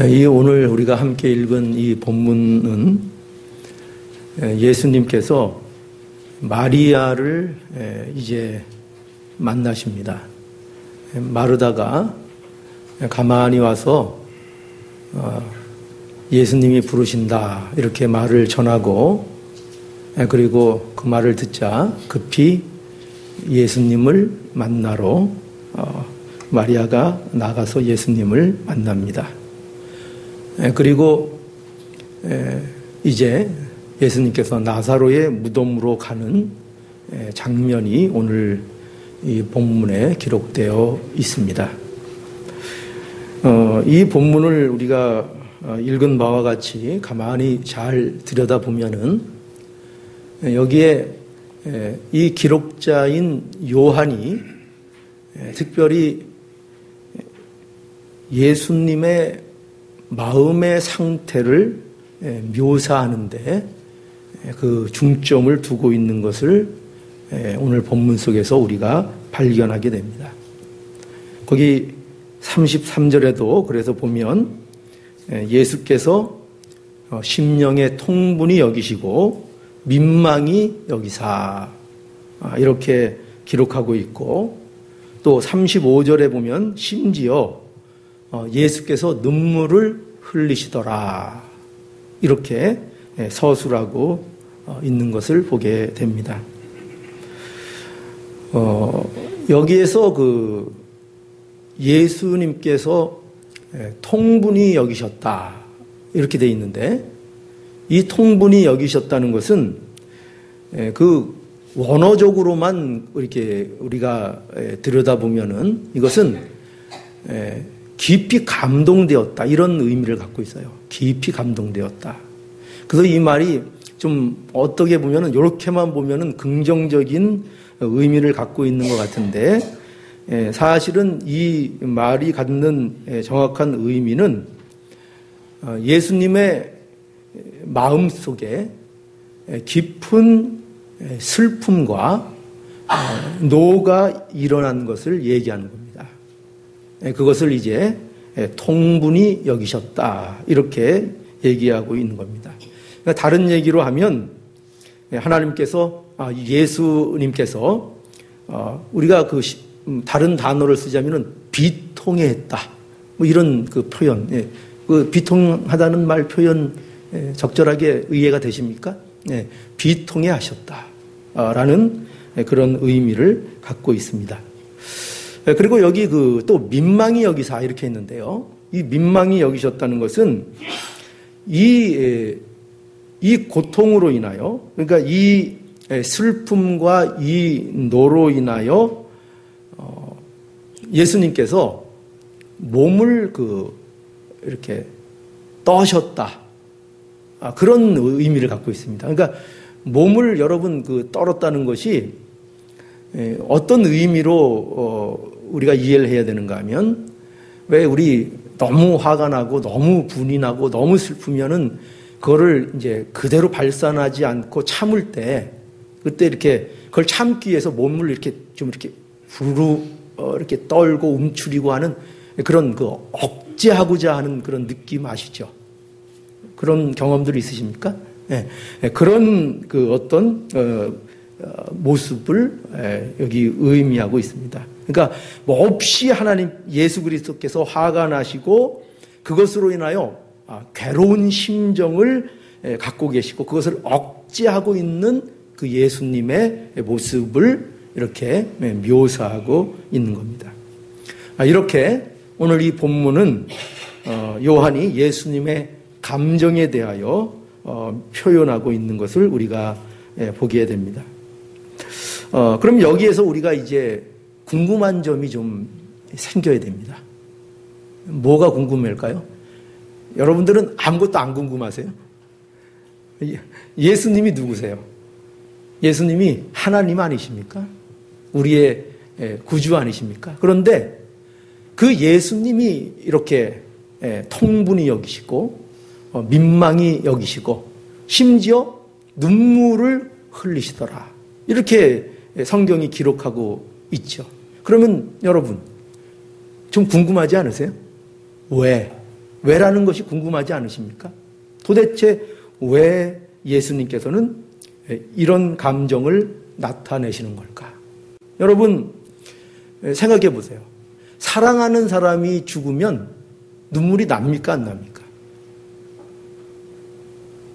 이 오늘 우리가 함께 읽은 이 본문은 예수님께서 마리아를 이제 만나십니다. 마르다가 가만히 와서 예수님이 부르신다 이렇게 말을 전하고, 그리고 그 말을 듣자 급히 예수님을 만나러 마리아가 나가서 예수님을 만납니다. 그리고 이제 예수님께서 나사로의 무덤으로 가는 장면이 오늘 이 본문에 기록되어 있습니다. 이 본문을 우리가 읽은 바와 같이 가만히 잘 들여다보면은 여기에 이 기록자인 요한이 특별히 예수님의 마음의 상태를 묘사하는데 그 중점을 두고 있는 것을 오늘 본문 속에서 우리가 발견하게 됩니다. 거기 33절에도 그래서 보면 예수께서 심령의 통분이 여기시고 민망히 여기사 이렇게 기록하고 있고, 또 35절에 보면 심지어 예수께서 눈물을 흘리시더라 이렇게 서술하고 있는 것을 보게 됩니다. 여기에서 그 예수님께서 통분이 여기셨다 이렇게 돼 있는데, 이 통분이 여기셨다는 것은 그 원어적으로만 이렇게 우리가 들여다보면은 이것은 깊이 감동되었다 이런 의미를 갖고 있어요. 깊이 감동되었다. 그래서 이 말이 좀 어떻게 보면은 이렇게만 보면은 긍정적인 의미를 갖고 있는 것 같은데, 사실은 이 말이 갖는 정확한 의미는 예수님의 마음 속에 깊은 슬픔과 노가 일어난 것을 얘기하는 겁니다. 그것을 이제 통분이 여기셨다 이렇게 얘기하고 있는 겁니다. 그러니까 다른 얘기로 하면 하나님께서 예수님께서 우리가 그 다른 단어를 쓰자면은 비통해했다 뭐 이런 그 표현, 그 비통하다는 말 표현 적절하게 이해가 되십니까? 비통해하셨다라는 그런 의미를 갖고 있습니다. 그리고 여기 그 또 민망히 여기사 이렇게 했는데요. 이 민망히 여기셨다는 것은 이 고통으로 인하여, 그러니까 이 슬픔과 이 노로 인하여 예수님께서 몸을 이렇게 떠셨다. 그런 의미를 갖고 있습니다. 그러니까 몸을 여러분 떨었다는 것이 어떤 의미로 우리가 이해를 해야 되는가 하면, 왜 우리 너무 화가 나고 너무 분이 나고 너무 슬프면은 그거를 이제 그대로 발산하지 않고 참을 때, 그때 이렇게 그걸 참기 위해서 몸을 이렇게 좀 이렇게 이렇게 떨고 움츠리고 하는 그런 그 억제하고자 하는 그런 느낌 아시죠? 그런 경험들이 있으십니까? 그런 그 어떤 모습을 여기 의미하고 있습니다. 그러니까 뭐 없이 하나님 예수 그리스도께서 화가 나시고 그것으로 인하여 괴로운 심정을 갖고 계시고 그것을 억제하고 있는 그 예수님의 모습을 이렇게 묘사하고 있는 겁니다. 이렇게 오늘 이 본문은 요한이 예수님의 감정에 대하여 표현하고 있는 것을 우리가 보게 됩니다. 그럼 여기에서 우리가 이제 궁금한 점이 좀 생겨야 됩니다. 뭐가 궁금할까요? 여러분들은 아무것도 안 궁금하세요? 예수님이 누구세요? 예수님이 하나님 아니십니까? 우리의 구주 아니십니까? 그런데 그 예수님이 이렇게 통분이 여기시고 민망히 여기시고 심지어 눈물을 흘리시더라. 이렇게 성경이 기록하고 있죠. 그러면 여러분 좀 궁금하지 않으세요? 왜? 왜라는 것이 궁금하지 않으십니까? 도대체 왜 예수님께서는 이런 감정을 나타내시는 걸까? 여러분 생각해 보세요. 사랑하는 사람이 죽으면 눈물이 납니까 안 납니까?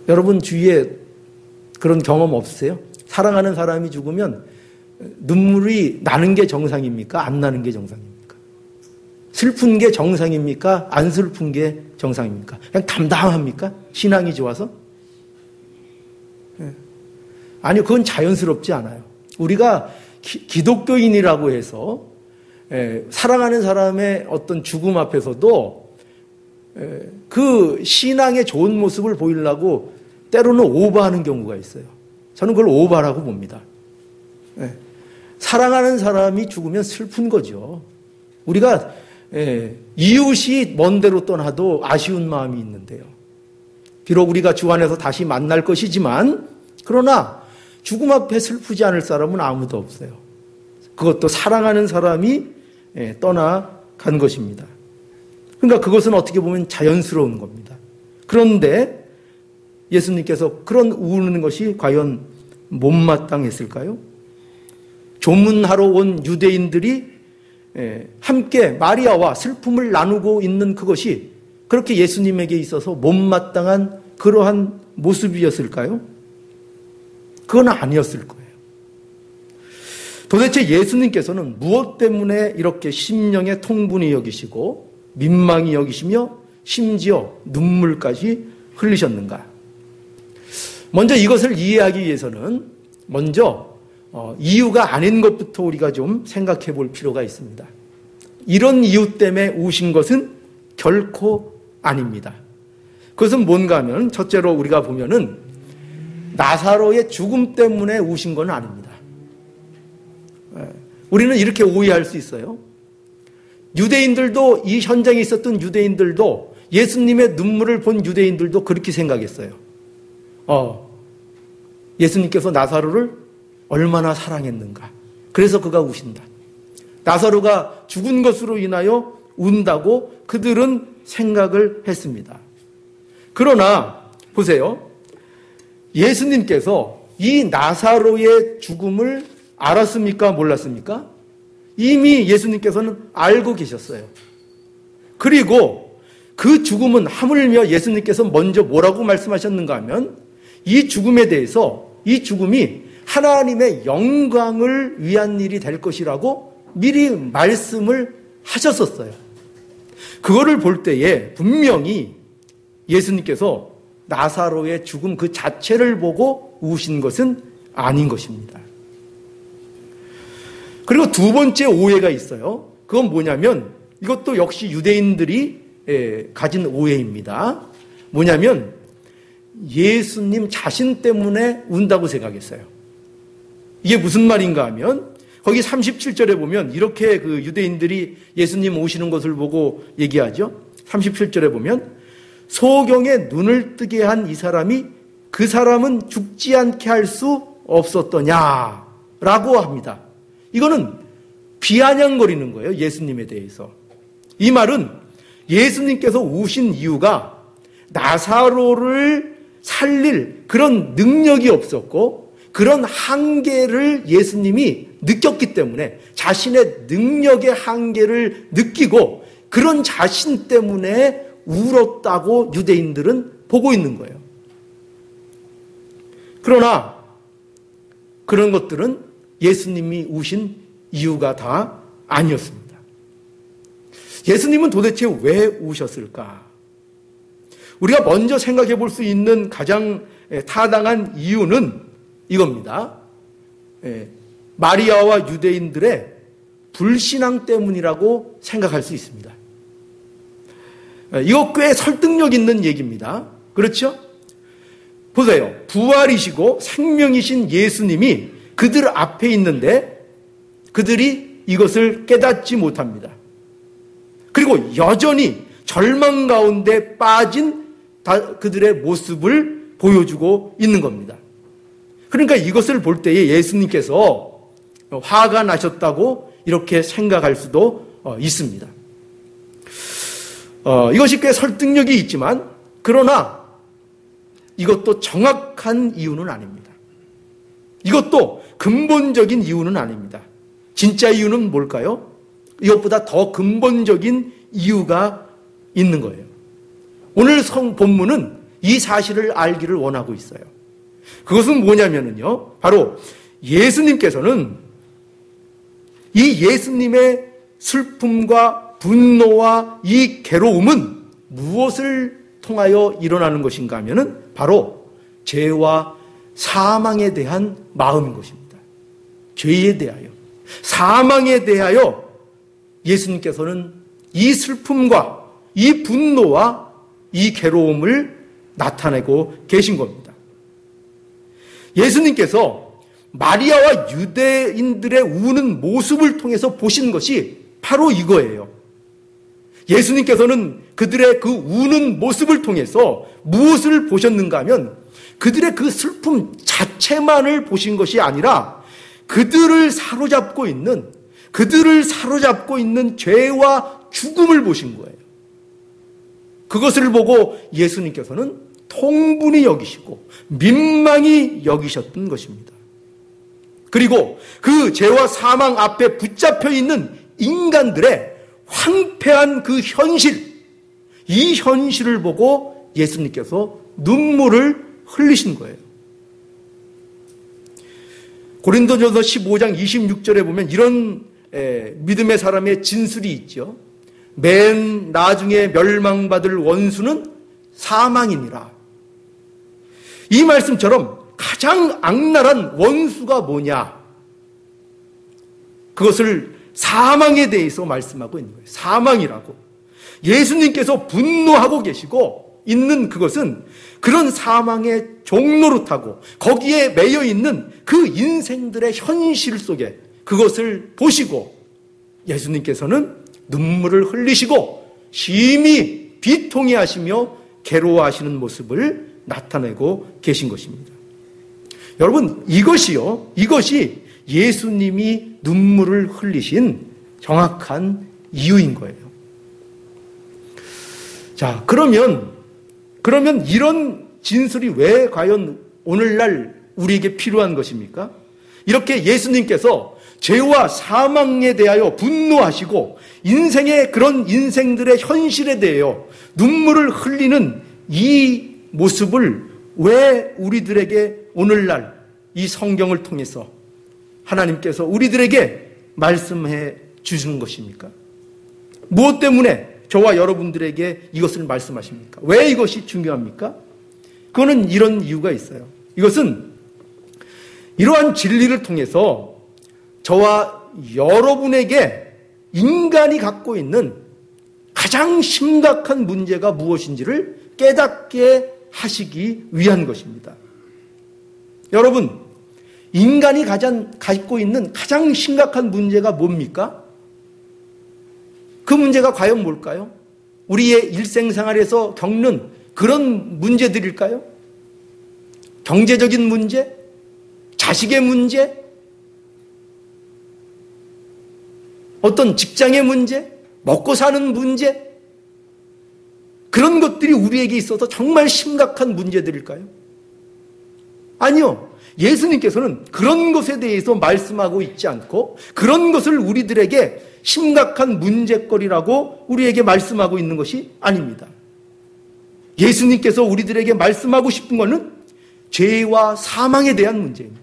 여러분 주위에 그런 경험 없으세요? 사랑하는 사람이 죽으면 눈물이 나는 게 정상입니까? 안 나는 게 정상입니까? 슬픈 게 정상입니까? 안 슬픈 게 정상입니까? 그냥 담담합니까? 신앙이 좋아서? 아니요, 그건 자연스럽지 않아요. 우리가 기독교인이라고 해서 사랑하는 사람의 어떤 죽음 앞에서도 그 신앙의 좋은 모습을 보이려고 때로는 오버하는 경우가 있어요. 저는 그걸 오버라고 봅니다. 사랑하는 사람이 죽으면 슬픈 거죠. 우리가 이웃이 먼 데로 떠나도 아쉬운 마음이 있는데요. 비록 우리가 주 안에서 다시 만날 것이지만 그러나 죽음 앞에 슬프지 않을 사람은 아무도 없어요. 그것도 사랑하는 사람이 떠나간 것입니다. 그러니까 그것은 어떻게 보면 자연스러운 겁니다. 그런데 예수님께서 그런 우는 것이 과연 못마땅했을까요? 조문하러 온 유대인들이 함께 마리아와 슬픔을 나누고 있는 그것이 그렇게 예수님에게 있어서 못마땅한 그러한 모습이었을까요? 그건 아니었을 거예요. 도대체 예수님께서는 무엇 때문에 이렇게 심령의 통분이 여기시고 민망히 여기시며 심지어 눈물까지 흘리셨는가? 먼저 이것을 이해하기 위해서는 먼저 이유가 아닌 것부터 우리가 좀 생각해 볼 필요가 있습니다. 이런 이유 때문에 우신 것은 결코 아닙니다. 그것은 뭔가 하면 첫째로 우리가 보면은 나사로의 죽음 때문에 우신 건 아닙니다. 우리는 이렇게 오해할 수 있어요. 유대인들도 이 현장에 있었던 유대인들도 예수님의 눈물을 본 유대인들도 그렇게 생각했어요. 예수님께서 나사로를 얼마나 사랑했는가. 그래서 그가 우신다. 나사로가 죽은 것으로 인하여 운다고 그들은 생각을 했습니다. 그러나 보세요. 예수님께서 이 나사로의 죽음을 알았습니까? 몰랐습니까? 이미 예수님께서는 알고 계셨어요. 그리고 그 죽음은 하물며 예수님께서 먼저 뭐라고 말씀하셨는가 하면 이 죽음에 대해서 이 죽음이 하나님의 영광을 위한 일이 될 것이라고 미리 말씀을 하셨었어요. 그거를 볼 때에 분명히 예수님께서 나사로의 죽음 그 자체를 보고 우신 것은 아닌 것입니다. 그리고 두 번째 오해가 있어요. 그건 뭐냐면 이것도 역시 유대인들이 가진 오해입니다. 뭐냐면 예수님 자신 때문에 운다고 생각했어요. 이게 무슨 말인가 하면 거기 37절에 보면 이렇게 그 유대인들이 예수님 오시는 것을 보고 얘기하죠. 37절에 보면 소경의 눈을 뜨게 한 이 사람이 그 사람은 죽지 않게 할 수 없었더냐라고 합니다. 이거는 비아냥거리는 거예요. 예수님에 대해서. 이 말은 예수님께서 우신 이유가 나사로를 살릴 그런 능력이 없었고 그런 한계를 예수님이 느꼈기 때문에 자신의 능력의 한계를 느끼고 그런 자신 때문에 울었다고 유대인들은 보고 있는 거예요. 그러나 그런 것들은 예수님이 우신 이유가 다 아니었습니다. 예수님은 도대체 왜 우셨을까? 우리가 먼저 생각해 볼 수 있는 가장 타당한 이유는 이겁니다. 마리아와 유대인들의 불신앙 때문이라고 생각할 수 있습니다. 이거 꽤 설득력 있는 얘기입니다. 그렇죠? 보세요. 부활이시고 생명이신 예수님이 그들 앞에 있는데 그들이 이것을 깨닫지 못합니다. 그리고 여전히 절망 가운데 빠진 그들의 모습을 보여주고 있는 겁니다. 그러니까 이것을 볼 때에 예수님께서 화가 나셨다고 이렇게 생각할 수도 있습니다. 이것이 꽤 설득력이 있지만 그러나 이것도 정확한 이유는 아닙니다. 이것도 근본적인 이유는 아닙니다. 진짜 이유는 뭘까요? 이것보다 더 근본적인 이유가 있는 거예요. 오늘 본문은 이 사실을 알기를 원하고 있어요. 그것은 뭐냐면요. 바로 예수님께서는 이 예수님의 슬픔과 분노와 이 괴로움은 무엇을 통하여 일어나는 것인가 하면은 바로 죄와 사망에 대한 마음인 것입니다. 죄에 대하여, 사망에 대하여 예수님께서는 이 슬픔과 이 분노와 이 괴로움을 나타내고 계신 겁니다. 예수님께서 마리아와 유대인들의 우는 모습을 통해서 보신 것이 바로 이거예요. 예수님께서는 그들의 그 우는 모습을 통해서 무엇을 보셨는가 하면 그들의 그 슬픔 자체만을 보신 것이 아니라 그들을 사로잡고 있는 죄와 죽음을 보신 거예요. 그것을 보고 예수님께서는 통분히 여기시고 민망히 여기셨던 것입니다. 그리고 그 죄와 사망 앞에 붙잡혀 있는 인간들의 황폐한 그 현실, 이 현실을 보고 예수님께서 눈물을 흘리신 거예요. 고린도전서 15장 26절에 보면 이런 믿음의 사람의 진술이 있죠. 맨 나중에 멸망받을 원수는 사망이니라. 이 말씀처럼 가장 악랄한 원수가 뭐냐? 그것을 사망에 대해서 말씀하고 있는 거예요. 사망이라고. 예수님께서 분노하고 계시고 있는 그것은 그런 사망의 종노릇하고 거기에 매여 있는 그 인생들의 현실 속에 그것을 보시고 예수님께서는 눈물을 흘리시고 심히 비통해 하시며 괴로워하시는 모습을 나타내고 계신 것입니다. 여러분, 이것이 예수님이 눈물을 흘리신 정확한 이유인 거예요. 자, 그러면 이런 진술이 왜 과연 오늘날 우리에게 필요한 것입니까? 이렇게 예수님께서 죄와 사망에 대하여 분노하시고 인생의 그런 인생들의 현실에 대하여 눈물을 흘리는 이 모습을 왜 우리들에게 오늘날 이 성경을 통해서 하나님께서 우리들에게 말씀해 주시는 것입니까? 무엇 때문에 저와 여러분들에게 이것을 말씀하십니까? 왜 이것이 중요합니까? 그거는 이런 이유가 있어요. 이것은 이러한 진리를 통해서 저와 여러분에게 인간이 갖고 있는 가장 심각한 문제가 무엇인지를 깨닫게 하시기 위한 것입니다. 여러분, 인간이 갖고 있는 가장 심각한 문제가 뭡니까? 그 문제가 과연 뭘까요? 우리의 일생생활에서 겪는 그런 문제들일까요? 경제적인 문제? 자식의 문제? 어떤 직장의 문제? 먹고 사는 문제? 그런 것들이 우리에게 있어서 정말 심각한 문제들일까요? 아니요. 예수님께서는 그런 것에 대해서 말씀하고 있지 않고 그런 것을 우리들에게 심각한 문제거리라고 우리에게 말씀하고 있는 것이 아닙니다. 예수님께서 우리들에게 말씀하고 싶은 것은 죄와 사망에 대한 문제입니다.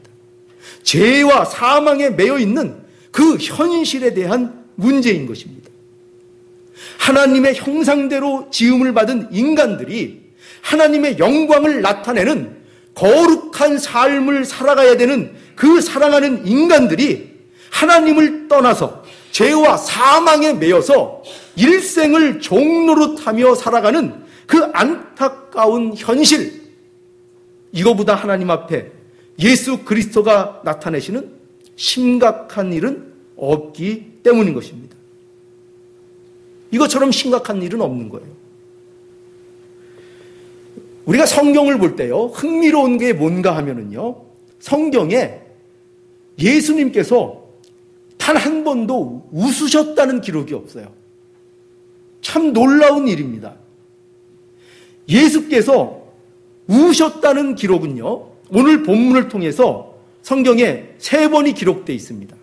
죄와 사망에 매여 있는 그 현실에 대한 문제인 것입니다. 하나님의 형상대로 지음을 받은 인간들이 하나님의 영광을 나타내는 거룩한 삶을 살아가야 되는 그 사랑하는 인간들이 하나님을 떠나서 죄와 사망에 매여서 일생을 종노릇하며 살아가는 그 안타까운 현실, 이거보다 하나님 앞에 예수 그리스도가 나타내시는 심각한 일은 없기 때문인 것입니다. 이것처럼 심각한 일은 없는 거예요. 우리가 성경을 볼 때요, 흥미로운 게 뭔가 하면은요, 성경에 예수님께서 단 한 번도 웃으셨다는 기록이 없어요. 참 놀라운 일입니다. 예수께서 우셨다는 기록은요, 오늘 본문을 통해서 성경에 3번이 기록되어 있습니다.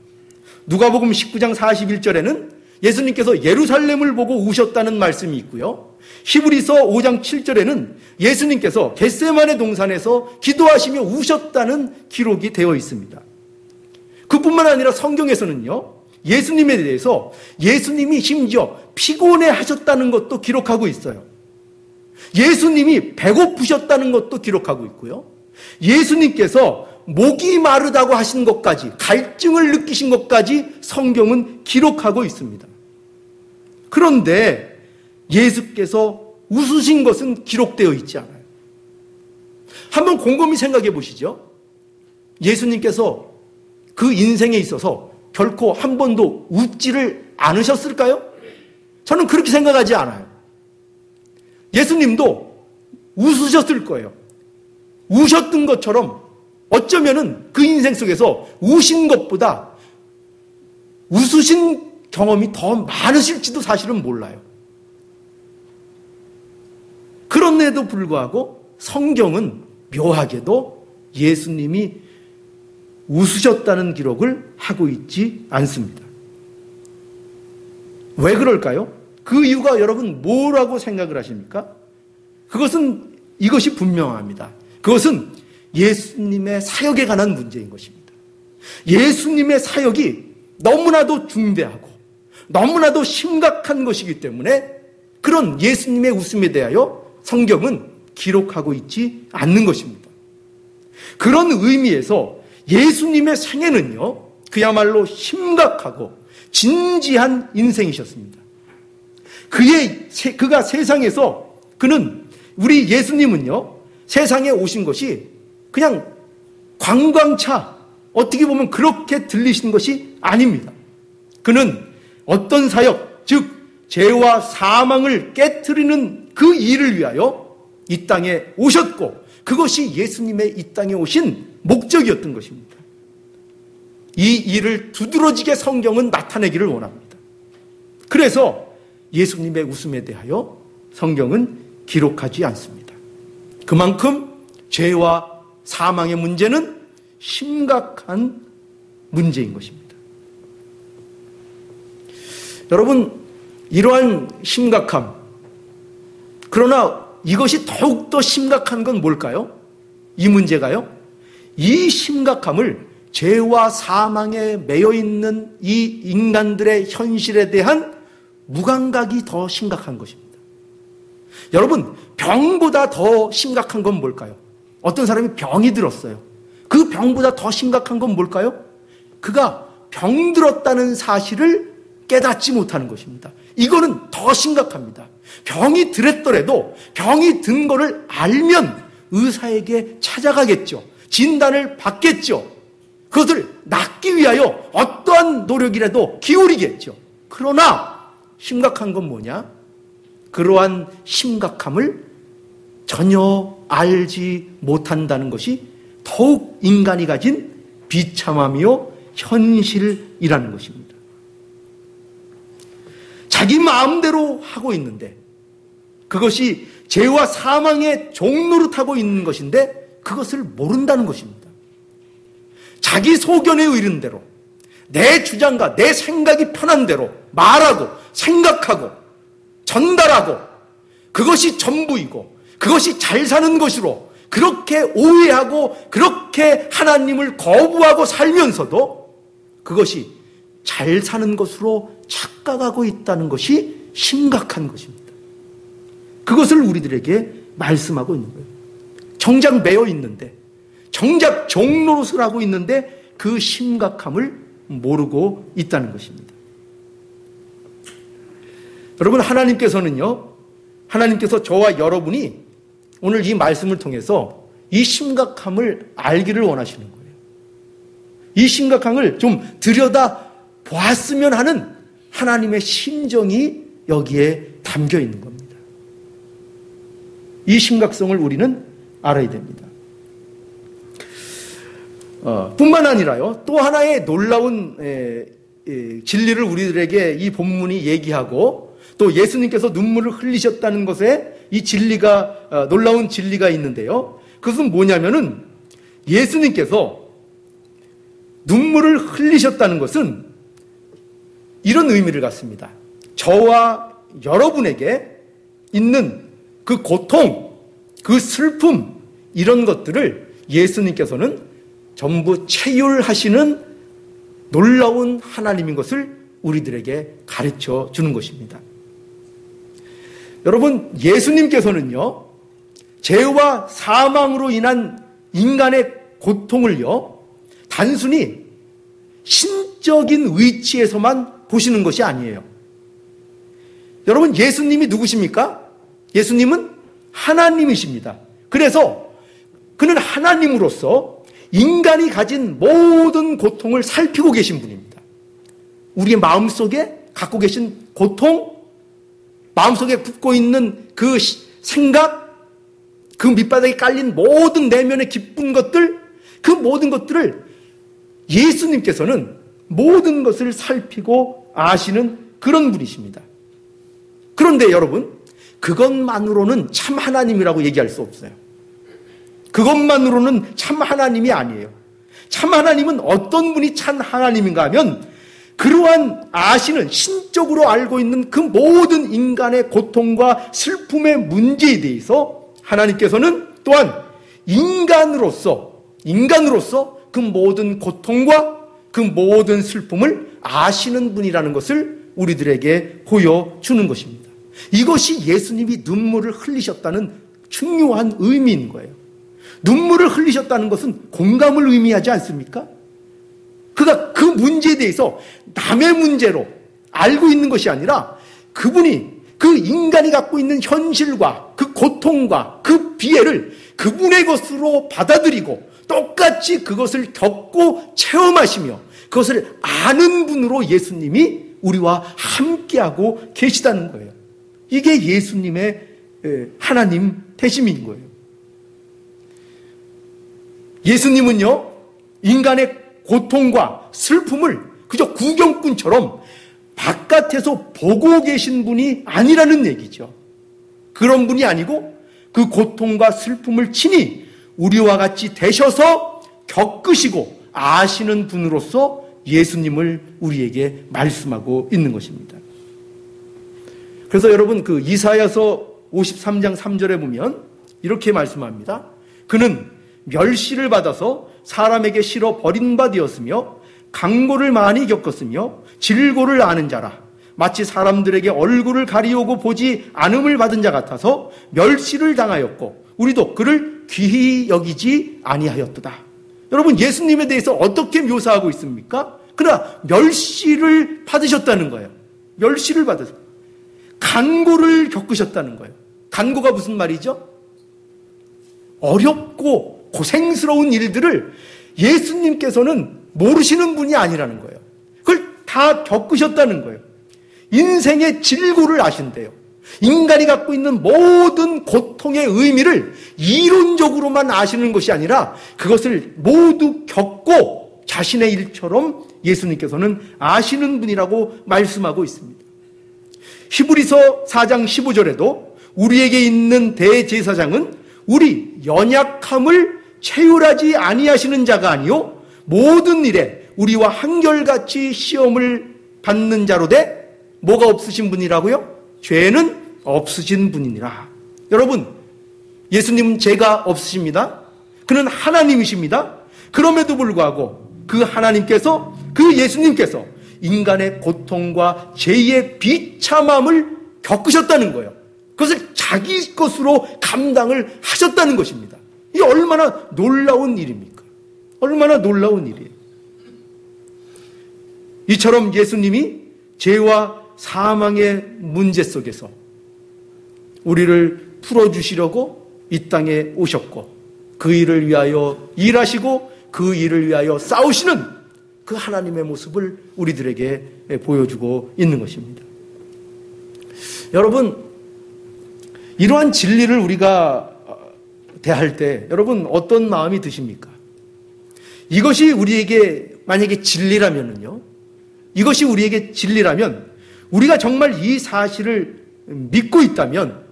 누가복음 19장 41절에는 예수님께서 예루살렘을 보고 우셨다는 말씀이 있고요. 히브리서 5장 7절에는 예수님께서 겟세마네 동산에서 기도하시며 우셨다는 기록이 되어 있습니다. 그뿐만 아니라 성경에서는요, 예수님에 대해서 예수님이 심지어 피곤해 하셨다는 것도 기록하고 있어요. 예수님이 배고프셨다는 것도 기록하고 있고요. 예수님께서 목이 마르다고 하신 것까지, 갈증을 느끼신 것까지 성경은 기록하고 있습니다. 그런데 예수께서 웃으신 것은 기록되어 있지 않아요. 한번 곰곰이 생각해 보시죠. 예수님께서 그 인생에 있어서 결코 한 번도 웃지를 않으셨을까요? 저는 그렇게 생각하지 않아요. 예수님도 웃으셨을 거예요. 우셨던 것처럼 어쩌면은 그 인생 속에서 우신 것보다 웃으신 경험이 더 많으실지도 사실은 몰라요. 그런데도 불구하고 성경은 묘하게도 예수님이 웃으셨다는 기록을 하고 있지 않습니다. 왜 그럴까요? 그 이유가 여러분 뭐라고 생각을 하십니까? 이것이 분명합니다. 그것은 예수님의 사역에 관한 문제인 것입니다. 예수님의 사역이 너무나도 중대하고 너무나도 심각한 것이기 때문에 그런 예수님의 웃음에 대하여 성경은 기록하고 있지 않는 것입니다. 그런 의미에서 예수님의 생애는요, 그야말로 심각하고 진지한 인생이셨습니다. 그가 세상에서, 우리 예수님은요, 세상에 오신 것이 그냥 관광차, 어떻게 보면 그렇게 들리신 것이 아닙니다. 그는 어떤 사역, 즉 죄와 사망을 깨트리는 그 일을 위하여 이 땅에 오셨고, 그것이 예수님의 이 땅에 오신 목적이었던 것입니다. 이 일을 두드러지게 성경은 나타내기를 원합니다. 그래서 예수님의 웃음에 대하여 성경은 기록하지 않습니다. 그만큼 죄와 사망의 문제는 심각한 문제인 것입니다. 여러분, 이러한 심각함, 그러나 이것이 더욱더 심각한 건 뭘까요? 이 문제가요, 이 심각함을 죄와 사망에 매여있는 이 인간들의 현실에 대한 무감각이 더 심각한 것입니다. 여러분, 병보다 더 심각한 건 뭘까요? 어떤 사람이 병이 들었어요. 그 병보다 더 심각한 건 뭘까요? 그가 병들었다는 사실을 깨닫지 못하는 것입니다. 이거는 더 심각합니다. 병이 들었더라도 병이 든 거를 알면 의사에게 찾아가겠죠. 진단을 받겠죠. 그것을 낫기 위하여 어떠한 노력이라도 기울이겠죠. 그러나 심각한 건 뭐냐? 그러한 심각함을 전혀 알지 못한다는 것이 더욱 인간이 가진 비참함이요 현실이라는 것입니다. 자기 마음대로 하고 있는데, 그것이 죄와 사망의 종노릇하고 있는 것인데 그것을 모른다는 것입니다. 자기 소견에 의른 대로, 내 주장과 내 생각이 편한 대로 말하고 생각하고 전달하고, 그것이 전부이고 그것이 잘 사는 것으로 그렇게 오해하고 그렇게 하나님을 거부하고 살면서도 그것이 잘 사는 것으로 착각하고 있다는 것이 심각한 것입니다. 그것을 우리들에게 말씀하고 있는 거예요. 정작 매여 있는데, 정작 종노릇을 하고 있는데 그 심각함을 모르고 있다는 것입니다. 여러분, 하나님께서 저와 여러분이 오늘 이 말씀을 통해서 이 심각함을 알기를 원하시는 거예요. 이 심각함을 좀 들여다 보았으면 하는 하나님의 심정이 여기에 담겨 있는 겁니다. 이 심각성을 우리는 알아야 됩니다. 뿐만 아니라요, 또 하나의 놀라운 진리를 우리들에게 이 본문이 얘기하고 또 예수님께서 눈물을 흘리셨다는 것에 이 진리가, 놀라운 진리가 있는데요. 그것은 뭐냐면은 예수님께서 눈물을 흘리셨다는 것은 이런 의미를 갖습니다. 저와 여러분에게 있는 그 고통, 그 슬픔, 이런 것들을 예수님께서는 전부 체휼하시는 놀라운 하나님인 것을 우리들에게 가르쳐 주는 것입니다. 여러분, 예수님께서는요, 죄와 사망으로 인한 인간의 고통을요, 단순히 신적인 위치에서만 보시는 것이 아니에요. 여러분, 예수님이 누구십니까? 예수님은 하나님이십니다. 그래서 그는 하나님으로서 인간이 가진 모든 고통을 살피고 계신 분입니다. 우리의 마음속에 갖고 계신 고통, 마음속에 품고 있는 그 생각, 그 밑바닥에 깔린 모든 내면의 기쁜 것들, 그 모든 것들을 예수님께서는 모든 것을 살피고 아시는 그런 분이십니다. 그런데 여러분, 그것만으로는 참 하나님이라고 얘기할 수 없어요. 그것만으로는 참 하나님이 아니에요. 참 하나님은 어떤 분이 참 하나님인가 하면 그러한 아시는, 신적으로 알고 있는 그 모든 인간의 고통과 슬픔의 문제에 대해서 하나님께서는 또한 인간으로서 그 모든 고통과 그 모든 슬픔을 아시는 분이라는 것을 우리들에게 보여주는 것입니다. 이것이 예수님이 눈물을 흘리셨다는 중요한 의미인 거예요. 눈물을 흘리셨다는 것은 공감을 의미하지 않습니까? 그가 그 문제에 대해서 남의 문제로 알고 있는 것이 아니라 그분이 그 인간이 갖고 있는 현실과 그 고통과 그 비애를 그분의 것으로 받아들이고 똑같이 그것을 겪고 체험하시며 그것을 아는 분으로 예수님이 우리와 함께하고 계시다는 거예요. 이게 예수님의 하나님 되심인 거예요. 예수님은요, 인간의 고통과 슬픔을 그저 구경꾼처럼 바깥에서 보고 계신 분이 아니라는 얘기죠. 그런 분이 아니고 그 고통과 슬픔을 친히 우리와 같이 되셔서 겪으시고 아시는 분으로서 예수님을 우리에게 말씀하고 있는 것입니다. 그래서 여러분, 그 이사야서 53장 3절에 보면 이렇게 말씀합니다. 그는 멸시를 받아서 사람에게 실어 버린 바 되었으며 강고를 많이 겪었으며 질고를 아는 자라. 마치 사람들에게 얼굴을 가리우고 보지 않음을 받은 자 같아서 멸시를 당하였고 우리도 그를 귀히 여기지 아니하였도다. 여러분, 예수님에 대해서 어떻게 묘사하고 있습니까? 그러나 멸시를 받으셨다는 거예요. 멸시를 받으셨어요. 간고를 겪으셨다는 거예요. 간고가 무슨 말이죠? 어렵고 고생스러운 일들을 예수님께서는 모르시는 분이 아니라는 거예요. 그걸 다 겪으셨다는 거예요. 인생의 질고를 아신대요. 인간이 갖고 있는 모든 고통의 의미를 이론적으로만 아시는 것이 아니라 그것을 모두 겪고 자신의 일처럼 예수님께서는 아시는 분이라고 말씀하고 있습니다. 히브리서 4장 15절에도 우리에게 있는 대제사장은 우리 연약함을 체휼하지 아니하시는 자가 아니요 모든 일에 우리와 한결같이 시험을 받는 자로 돼 뭐가 없으신 분이라고요? 죄는 없으신 분이니라. 여러분, 예수님은 죄가 없으십니다. 그는 하나님이십니다. 그럼에도 불구하고 그 하나님께서, 그 예수님께서 인간의 고통과 죄의 비참함을 겪으셨다는 거예요. 그것을 자기 것으로 감당을 하셨다는 것입니다. 이게 얼마나 놀라운 일입니까? 얼마나 놀라운 일이에요. 이처럼 예수님이 죄와 사망의 문제 속에서 우리를 풀어주시려고 이 땅에 오셨고 그 일을 위하여 일하시고 그 일을 위하여 싸우시는 그 하나님의 모습을 우리들에게 보여주고 있는 것입니다. 여러분, 이러한 진리를 우리가 대할 때 여러분 어떤 마음이 드십니까? 이것이 우리에게 만약에 진리라면요, 이것이 우리에게 진리라면 우리가 정말 이 사실을 믿고 있다면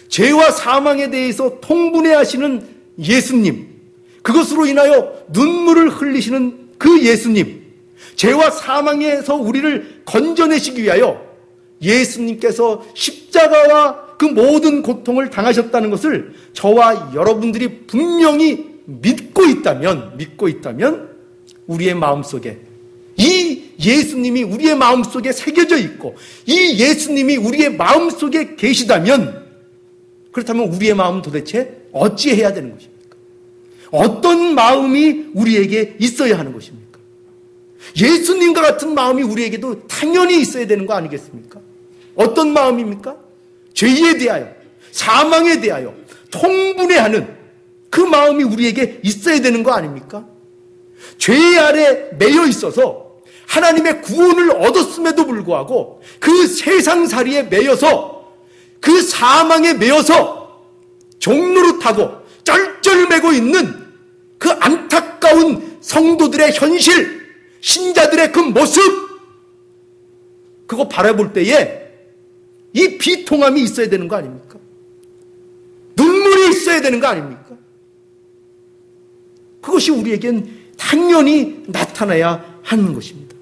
죄와 사망에 대해서 통분해하시는 예수님, 그것으로 인하여 눈물을 흘리시는 그 예수님, 죄와 사망에서 우리를 건져내시기 위하여 예수님께서 십자가와 그 모든 고통을 당하셨다는 것을 저와 여러분들이 분명히 믿고 있다면 우리의 마음속에 이 예수님이 우리의 마음속에 새겨져 있고 이 예수님이 우리의 마음속에 계시다면, 그렇다면 우리의 마음은 도대체 어찌해야 되는 것입니까? 어떤 마음이 우리에게 있어야 하는 것입니까? 예수님과 같은 마음이 우리에게도 당연히 있어야 되는 거 아니겠습니까? 어떤 마음입니까? 죄에 대하여, 사망에 대하여 통분해하는 그 마음이 우리에게 있어야 되는 거 아닙니까? 죄 아래 매여 있어서 하나님의 구원을 얻었음에도 불구하고 그 세상살이에 매여서, 그 사망에 매여서 종노릇하고 쩔쩔매고 있는 그 안타까운 성도들의 현실, 신자들의 그 모습, 그거 바라볼 때에 이 비통함이 있어야 되는 거 아닙니까? 눈물이 있어야 되는 거 아닙니까? 그것이 우리에겐 당연히 나타나야 하는 것입니다.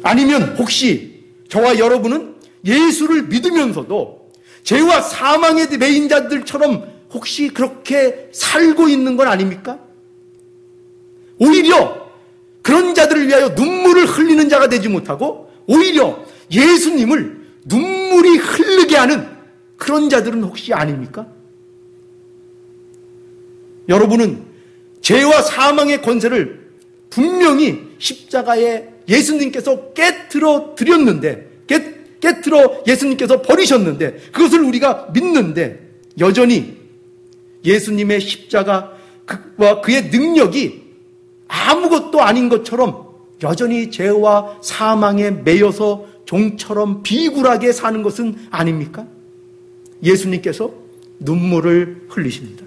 아니면 혹시 저와 여러분은 예수를 믿으면서도 죄와 사망에 매인 자들처럼 혹시 그렇게 살고 있는 건 아닙니까? 오히려 그런 자들을 위하여 눈물을 흘리는 자가 되지 못하고 오히려 예수님을 눈물이 흐르게 하는 그런 자들은 혹시 아닙니까? 여러분은 죄와 사망의 권세를 분명히 십자가에 예수님께서 깨트려 드렸는데, 깨트려 예수님께서 버리셨는데, 그것을 우리가 믿는데 여전히 예수님의 십자가와 그의 능력이 아무것도 아닌 것처럼 여전히 죄와 사망에 매여서 종처럼 비굴하게 사는 것은 아닙니까? 예수님께서 눈물을 흘리십니다.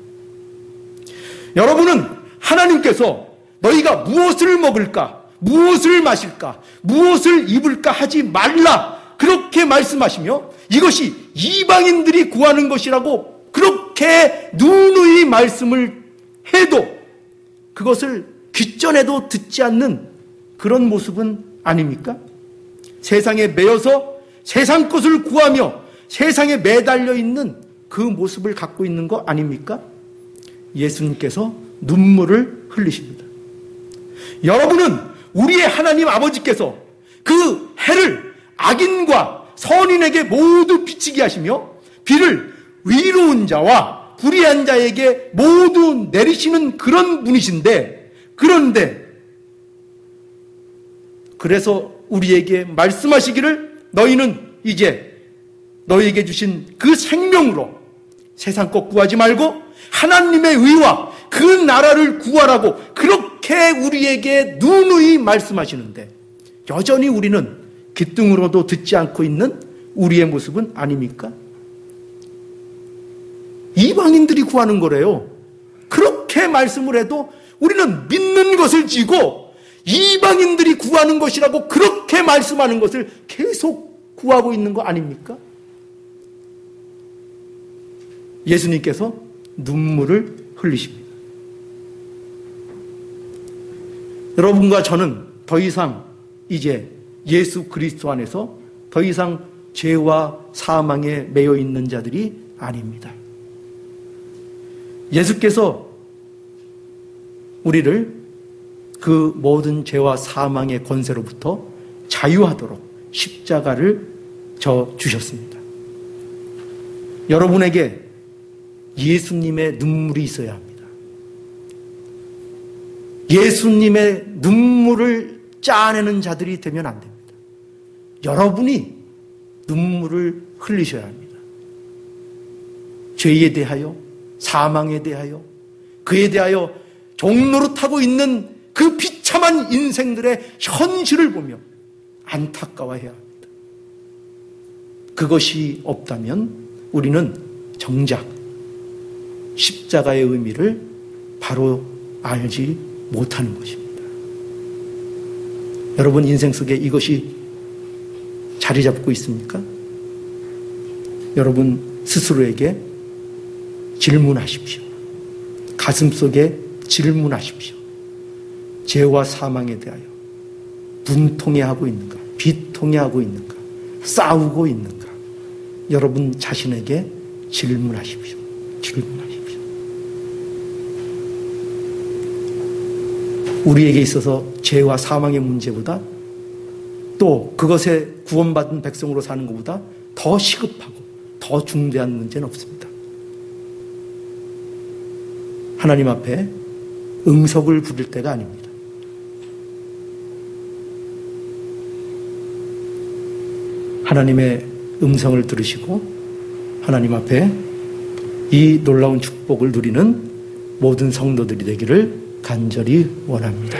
여러분은 하나님께서 너희가 무엇을 먹을까, 무엇을 마실까, 무엇을 입을까 하지 말라, 그렇게 말씀하시며 이것이 이방인들이 구하는 것이라고 그렇게 누누이 말씀을 해도 그것을 귓전에도 듣지 않는 그런 모습은 아닙니까? 세상에 매여서 세상 것을 구하며 세상에 매달려 있는 그 모습을 갖고 있는 거 아닙니까? 예수님께서 눈물을 흘리십니다. 여러분은 우리의 하나님 아버지께서 그 해를 악인과 선인에게 모두 비치게 하시며 비를 위로운 자와 불의한 자에게 모두 내리시는 그런 분이신데, 그래서 우리에게 말씀하시기를 너희는 이제 너희에게 주신 그 생명으로 세상 것 구하지 말고 하나님의 의와 그 나라를 구하라고 그렇게 우리에게 누누이 말씀하시는데 여전히 우리는 귓등으로도 듣지 않고 있는 우리의 모습은 아닙니까? 이방인들이 구하는 거래요. 그렇게 말씀을 해도 우리는 믿는 것을 지고 이방인들이 구하는 것이라고 그렇게 말씀하는 것을 계속 구하고 있는 거 아닙니까? 예수님께서 눈물을 흘리십니다. 여러분과 저는 더 이상 이제 예수 그리스도 안에서 더 이상 죄와 사망에 매여 있는 자들이 아닙니다. 예수께서 우리를 그 모든 죄와 사망의 권세로부터 자유하도록 십자가를 져 주셨습니다. 여러분에게 예수님의 눈물이 있어야 합니다. 예수님의 눈물을 짜내는 자들이 되면 안 됩니다. 여러분이 눈물을 흘리셔야 합니다. 죄에 대하여, 사망에 대하여, 그에 대하여 종노릇하고 있는 그 비참한 인생들의 현실을 보며 안타까워해야 합니다. 그것이 없다면 우리는 정작 십자가의 의미를 바로 알지 못하는 것입니다. 여러분 인생 속에 이것이 자리 잡고 있습니까? 여러분 스스로에게 질문하십시오. 가슴속에 질문하십시오. 죄와 사망에 대하여 분통해하고 있는가? 비통해하고 있는가? 싸우고 있는가? 여러분 자신에게 질문하십시오. 질문하십시오. 우리에게 있어서 죄와 사망의 문제보다 또 그것에 구원받은 백성으로 사는 것보다 더 시급하고 더 중대한 문제는 없습니다. 하나님 앞에 응석을 부릴 때가 아닙니다. 하나님의 음성을 들으시고 하나님 앞에 이 놀라운 축복을 누리는 모든 성도들이 되기를 간절히 원합니다.